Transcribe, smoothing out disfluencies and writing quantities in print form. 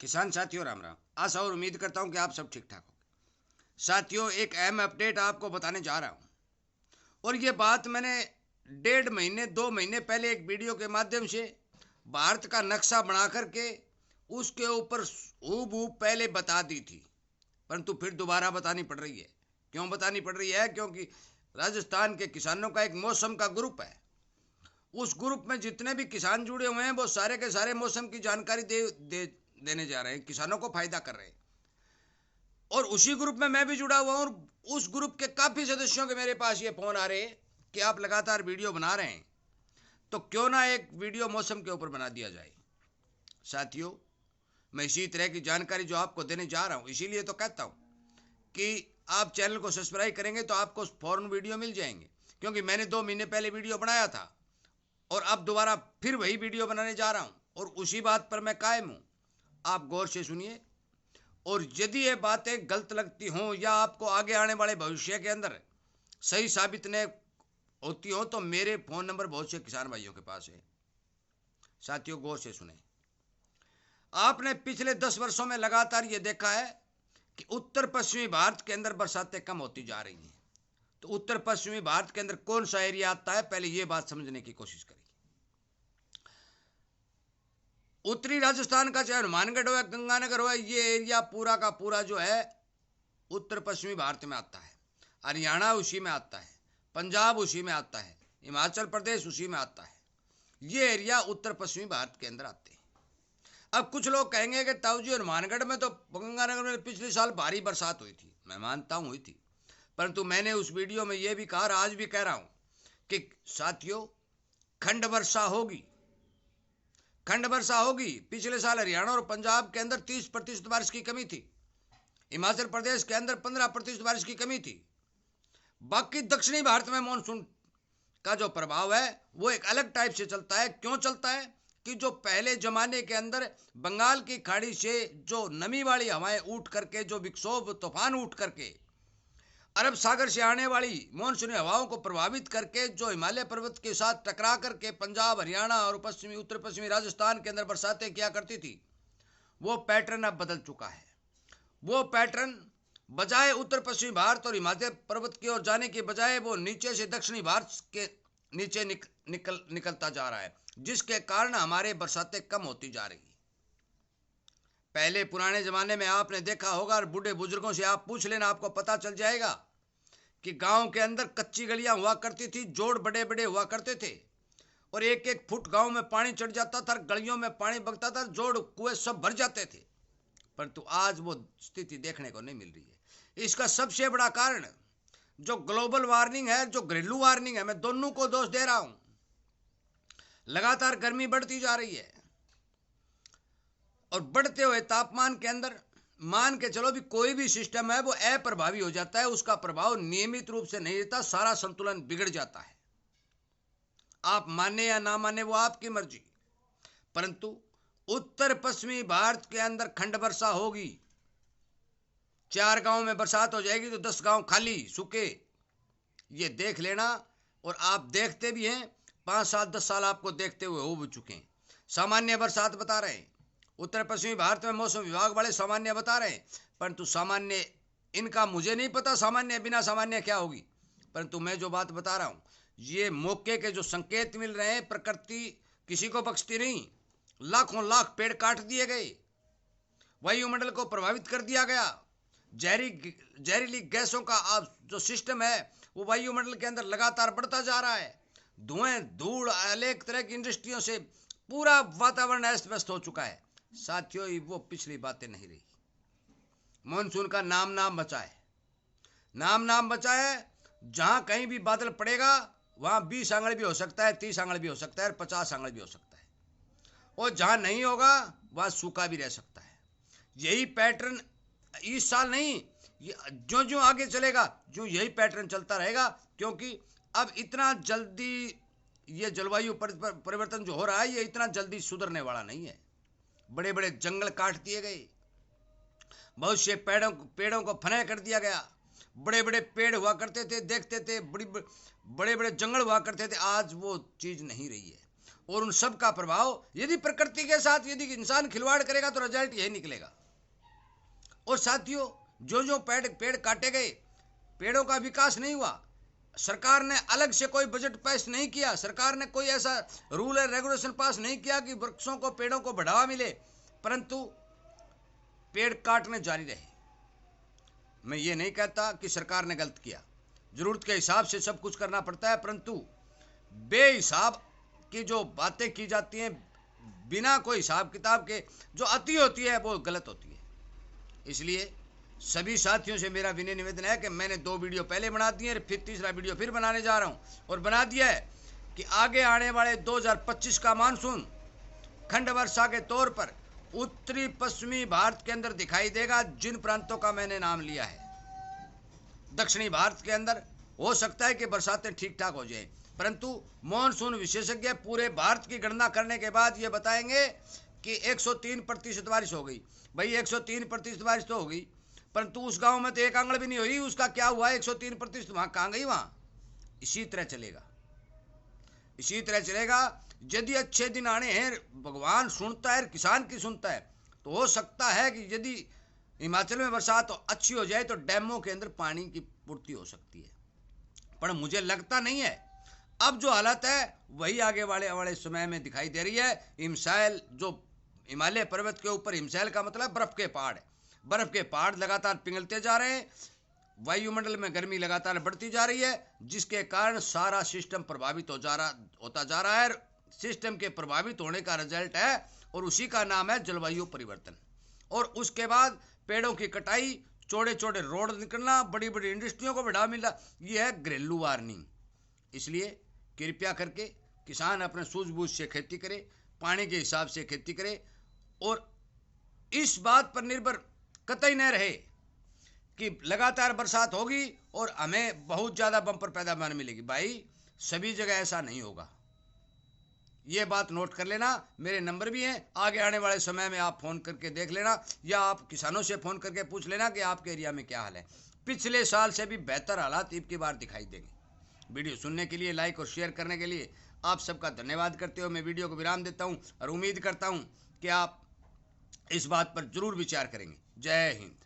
किसान साथियों राम राम। आशा और उम्मीद करता हूं कि आप सब ठीक ठाक हो। साथियों, एक अहम अपडेट आपको बताने जा रहा हूं और ये बात मैंने 1.5 महीने 2 महीने पहले एक वीडियो के माध्यम से भारत का नक्शा बना करके उसके ऊपर हूबहू पहले बता दी थी, परंतु फिर दोबारा बतानी पड़ रही है। क्यों बतानी पड़ रही है? क्योंकि राजस्थान के किसानों का एक मौसम का ग्रुप है। उस ग्रुप में जितने भी किसान जुड़े हुए हैं वो सारे के सारे मौसम की जानकारी देने जा रहे हैं, किसानों को फायदा कर रहे हैं। और उसी ग्रुप में मैं भी जुड़ा हुआ हूं और उस ग्रुप के काफ़ी सदस्यों के मेरे पास ये फ़ोन आ रहे हैं कि आप लगातार वीडियो बना रहे हैं, तो क्यों ना एक वीडियो मौसम के ऊपर बना दिया जाए। साथियों, मैं इसी तरह की जानकारी जो आपको देने जा रहा हूं, इसीलिए तो कहता हूं कि आप चैनल को सब्सक्राइब करेंगे तो आपको फ़ौरन वीडियो मिल जाएंगे। क्योंकि मैंने 2 महीने पहले वीडियो बनाया था और अब दोबारा फिर वही वीडियो बनाने जा रहा हूं और उसी बात पर मैं कायम हूं। आप गौर से सुनिए और यदि ये बातें गलत लगती हों या आपको आगे आने वाले भविष्य के अंदर सही साबित न होती हो तो मेरे फ़ोन नंबर बहुत से किसान भाइयों के पास है। साथियों, गौर से सुने। आपने पिछले 10 वर्षों में लगातार ये देखा है कि उत्तर पश्चिमी भारत के अंदर बरसातें कम होती जा रही हैं। तो उत्तर पश्चिमी भारत के अंदर कौन सा एरिया आता है, पहले ये बात समझने की कोशिश करिए। उत्तरी राजस्थान का चाहे हनुमानगढ़ हो या गंगानगर हो, ये एरिया पूरा का पूरा जो है उत्तर पश्चिमी भारत में आता है। हरियाणा उसी में आता है, पंजाब उसी में आता है, हिमाचल प्रदेश उसी में आता है। ये एरिया उत्तर पश्चिमी भारत के अंदर आते हैं। अब कुछ लोग कहेंगे कि ताऊ जी, हनुमानगढ़ में तो गंगानगर में पिछले साल भारी बरसात हुई थी। मैं मानता हूँ हुई थी, परंतु मैंने उस वीडियो में ये भी कहा और आज भी कह रहा हूँ कि साथियों, खंड वर्षा होगी, खंड वर्षा होगी। पिछले साल हरियाणा और पंजाब के अंदर 30% बारिश की कमी थी, हिमाचल प्रदेश के अंदर 15% बारिश की कमी थी। बाकी दक्षिणी भारत में मानसून का जो प्रभाव है वो एक अलग टाइप से चलता है। क्यों चलता है? कि जो पहले जमाने के अंदर बंगाल की खाड़ी से जो नमी वाली हवाएं उठ करके, जो विक्षोभ तूफान उठ करके अरब सागर से आने वाली मानसूनी हवाओं को प्रभावित करके जो हिमालय पर्वत के साथ टकरा करके पंजाब, हरियाणा और उत्तर पश्चिमी राजस्थान के अंदर बरसातें किया करती थी, वो पैटर्न अब बदल चुका है। वो पैटर्न बजाय उत्तर पश्चिमी भारत और हिमालय पर्वत की ओर जाने के बजाय वो नीचे से दक्षिणी भारत के नीचे निकलता जा रहा है, जिसके कारण हमारे बरसातें कम होती जा रही है। पहले पुराने ज़माने में आपने देखा होगा और बूढ़े बुजुर्गों से आप पूछ लेना, आपको पता चल जाएगा कि गांव के अंदर कच्ची गलियां हुआ करती थी, जोड़ बड़े बड़े हुआ करते थे और 1-1 फुट गांव में पानी चढ़ जाता था, गलियों में पानी बगता था, जोड़ कुएं सब भर जाते थे। परंतु आज वो स्थिति देखने को नहीं मिल रही है। इसका सबसे बड़ा कारण जो ग्लोबल वार्मिंग है, जो घरेलू वार्मिंग है, मैं दोनों को दोष दे रहा हूं। लगातार गर्मी बढ़ती जा रही है और बढ़ते हुए तापमान के अंदर मान के चलो भी कोई भी सिस्टम है वो अप्रभावी हो जाता है, उसका प्रभाव नियमित रूप से नहीं रहता, सारा संतुलन बिगड़ जाता है। आप माने या ना माने वो आपकी मर्जी, परंतु उत्तर पश्चिमी भारत के अंदर खंड वर्षा होगी। 4 गांव में बरसात हो जाएगी तो 10 गांव खाली सूखे, ये देख लेना। और आप देखते भी हैं, 5-7-10 साल आपको देखते हुए हो चुके हैं। सामान्य बरसात बता रहे हैं, उत्तर पश्चिमी भारत में मौसम विभाग वाले सामान्य बता रहे हैं, परंतु सामान्य इनका मुझे नहीं पता सामान्य बिना सामान्य क्या होगी, परंतु मैं जो बात बता रहा हूँ ये मौके के जो संकेत मिल रहे हैं, प्रकृति किसी को बख्शती नहीं। लाखों लाख पेड़ काट दिए गए, वायुमंडल को प्रभावित कर दिया गया, जहरीली गैसों का जो सिस्टम है वो वायुमंडल के अंदर लगातार बढ़ता जा रहा है। धुएं धूल अनेक तरह की इंडस्ट्रियों से पूरा वातावरण अस्त व्यस्त हो चुका है। साथियों, वो पिछली बातें नहीं रही। मानसून का नाम बचा है, नाम बचा है। जहां कहीं भी बादल पड़ेगा वहां 20 आंगड़ भी हो सकता है, 30 आंगड़ भी हो सकता है और 50 आंगड़ भी हो सकता है, और जहां नहीं होगा वहां सूखा भी रह सकता है। यही पैटर्न इस साल नहीं, जो जो आगे चलेगा जो यही पैटर्न चलता रहेगा, क्योंकि अब इतना जल्दी ये जलवायु परिवर्तन जो हो रहा है ये इतना जल्दी सुधरने वाला नहीं है। बड़े बड़े जंगल काट दिए गए, बहुत से पेड़ों को फना कर दिया गया। बड़े बड़े पेड़ हुआ करते थे, देखते थे, बड़े बड़े जंगल हुआ करते थे, आज वो चीज़ नहीं रही है। और उन सब का प्रभाव यदि प्रकृति के साथ यदि इंसान खिलवाड़ करेगा तो रिजल्ट यही निकलेगा। और साथियों, जो जो पेड़ काटे गए, पेड़ों का विकास नहीं हुआ, सरकार ने अलग से कोई बजट पास नहीं किया, सरकार ने कोई ऐसा रूल और रेगुलेशन पास नहीं किया कि वृक्षों को, पेड़ों को बढ़ावा मिले, परंतु पेड़ काटने जारी रहे। मैं ये नहीं कहता कि सरकार ने गलत किया, जरूरत के हिसाब से सब कुछ करना पड़ता है, परंतु बेहिसाब की जो बातें की जाती हैं, बिना कोई हिसाब किताब के जो अति होती है वो गलत होती है। इसलिए सभी साथियों से मेरा विनय निवेदन है कि मैंने 2 वीडियो पहले बना दिए, फिर तीसरा वीडियो फिर बनाने जा रहा हूं, और बना दिया है कि आगे आने वाले 2025 का मानसून खंड वर्षा के तौर पर उत्तरी पश्चिमी भारत के अंदर दिखाई देगा, जिन प्रांतों का मैंने नाम लिया है। दक्षिणी भारत के अंदर हो सकता है कि बरसातें ठीक ठाक हो जाए, परंतु मॉनसून विशेषज्ञ पूरे भारत की गणना करने के बाद ये बताएंगे कि 103% बारिश हो गई। भाई 103% बारिश तो हो गई, परंतु उस गांव में तो 1 आंगड़ भी नहीं हुई, उसका क्या हुआ? 103% वहां कहां गई? वहां। इसी तरह चलेगा, इसी तरह चलेगा। यदि अच्छे दिन आने हैं, भगवान सुनता है, किसान की सुनता है, तो हो सकता है कि यदि हिमाचल में बरसात तो अच्छी हो जाए तो डैमों के अंदर पानी की पूर्ति हो सकती है, पर मुझे लगता नहीं है। अब जो हालत है वही आगे वाले समय में दिखाई दे रही है। हिमशैल, जो हिमालय पर्वत के ऊपर, हिमशैल का मतलब बर्फ के पहाड़, बर्फ के पहाड़ लगातार पिघलते जा रहे हैं, वायुमंडल में गर्मी लगातार बढ़ती जा रही है, जिसके कारण सारा सिस्टम प्रभावित होता जा रहा है। सिस्टम के प्रभावित होने का रिजल्ट है, और उसी का नाम है जलवायु परिवर्तन। और उसके बाद पेड़ों की कटाई, चौड़े चौड़े रोड निकलना, बड़ी बड़ी इंडस्ट्रियों को बढ़ावा मिलना, यह है घरेलू वार्निंग। इसलिए कृपया करके किसान अपने सूझबूझ से खेती करे, पानी के हिसाब से खेती करे, और इस बात पर निर्भर कतई न रहे कि लगातार बरसात होगी और हमें बहुत ज़्यादा बम्पर पैदावार मिलेगी। भाई सभी जगह ऐसा नहीं होगा, ये बात नोट कर लेना। मेरे नंबर भी हैं, आगे आने वाले समय में आप फ़ोन करके देख लेना, या आप किसानों से फ़ोन करके पूछ लेना कि आपके एरिया में क्या हाल है। पिछले साल से भी बेहतर हालात अब की बार दिखाई देंगे। वीडियो सुनने के लिए, लाइक और शेयर करने के लिए आप सबका धन्यवाद करते हुए मैं वीडियो को विराम देता हूं, और उम्मीद करता हूं कि आप इस बात पर जरूर विचार करेंगे। जय हिंद।